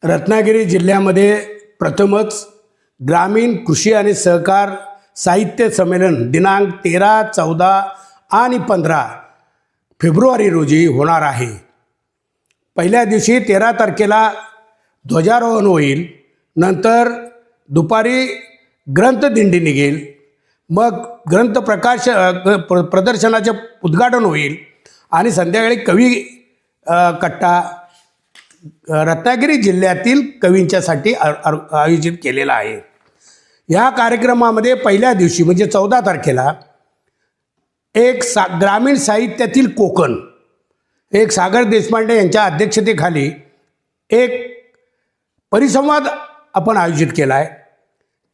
रत्नागिरी जिल्ह्यामध्ये प्रथमच ग्रामीण कृषी आणि सहकार साहित्य संमेलन दिनांक 13, 14 आणि 15 फेब्रुवारी रोजी होणार आहे। पहिल्या दिवशी 13 तारखेला ध्वजारोहण होईल, नंतर दुपारी ग्रंथदिंडी निघेल, मग ग्रंथ प्रदर्शनाचे उद्घाटन होईल आणि संध्याकाळी कवी कट्टा रत्नागिरी जिल्ह्यातील कवींच्यासाठी आयोजित केलेला आहे। या कार्यक्रमामध्ये पहिल्या दिवशी म्हणजे 14 तारखेला एक ग्रामीण साहित्यातील कोकण एक सागर देशपांडे यांच्या अध्यक्षतेखाली एक परिसंवाद आपण आयोजित केला आहे।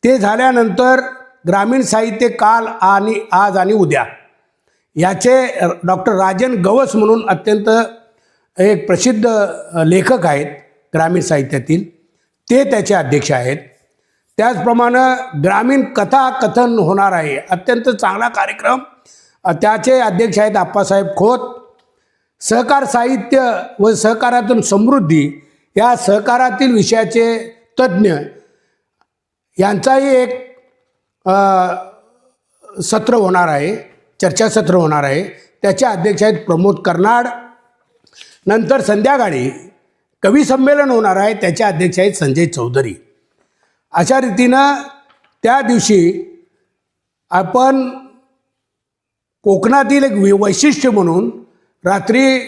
ते झाल्यानंतर ग्रामीण साहित्य काल आणि आज आणि उद्या याचे डॉक्टर राजन गवस म्हणून अत्यंत एक प्रसिद्ध लेखक आहेत ग्रामीण साहित्यातील, ते त्याचे अध्यक्ष आहेत। त्याचप्रमाणे ग्रामीण कथा कथन होणार आहे, अत्यंत चांगला कार्यक्रम, त्याचे अध्यक्ष आहेत आप्पासाहेब खोत। सहकार साहित्य व सहकारातून समृद्धी या सहकारातील विषयाचे तज्ज्ञ यांचाही एक सत्र होणार आहे, चर्चासत्र होणार आहे, त्याचे अध्यक्ष आहेत प्रमोद कर्नाड। नंतर संध्याकाळी कवी संमेलन होणार आहे, त्याचे अध्यक्ष आहेत संजय चौधरी। अशा रीतीनं त्या दिवशी आपण कोकणातील एक वैशिष्ट्य म्हणून रात्री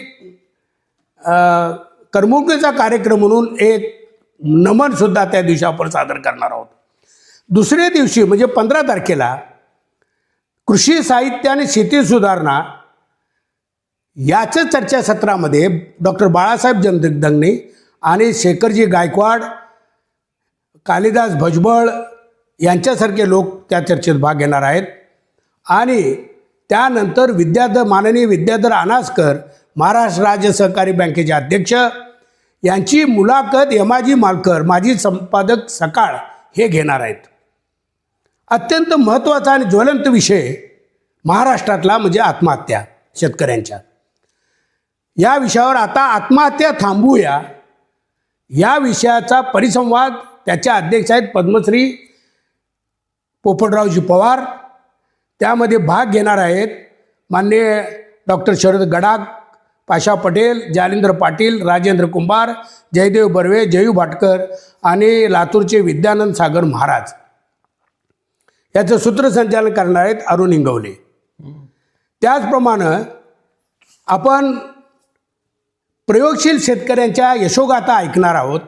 करमणुकीचा कार्यक्रम म्हणून एक नमनसुद्धा त्या दिवशी आपण सादर करणार आहोत। दुसऱ्या दिवशी म्हणजे 15 तारखेला कृषी साहित्य आणि शेती सुधारणा याचं चर्चासत्रामध्ये डॉक्टर बाळासाहेब जगदंगे आणि शेखरजी गायकवाड, कालिदास भुजबळ यांच्यासारखे लोक त्या चर्चेत भाग घेणार आहेत। आणि त्यानंतर माननीय विद्याधर अनासकर, महाराष्ट्र राज्य सहकारी बँकेचे अध्यक्ष, यांची मुलाखत यमाजी मालकर, माजी संपादक सकाळ हे घेणार आहेत। अत्यंत महत्त्वाचा आणि ज्वलंत विषय महाराष्ट्रातला म्हणजे आत्महत्या शेतकऱ्यांच्या। या विषयावर आता आत्महत्या थांबवूया या विषयाचा परिसंवाद त्याचे अध्यक्ष आहेत पद्मश्री पोपटरावजी पवार। त्यामध्ये भाग घेणार आहेत माननीय डॉक्टर शरद गडाख, पाशा पटेल, जालिंदर पाटील, राजेंद्र कुंभार, जयदेव बर्वे, जयू भाटकर आणि लातूरचे विद्यानंद सागर महाराज। याचं सूत्रसंचालन करणार आहेत अरुण इंगवले। त्याचप्रमाणे आपण प्रयोगशील शेतकऱ्यांच्या यशोगाथा ऐकणार आहोत।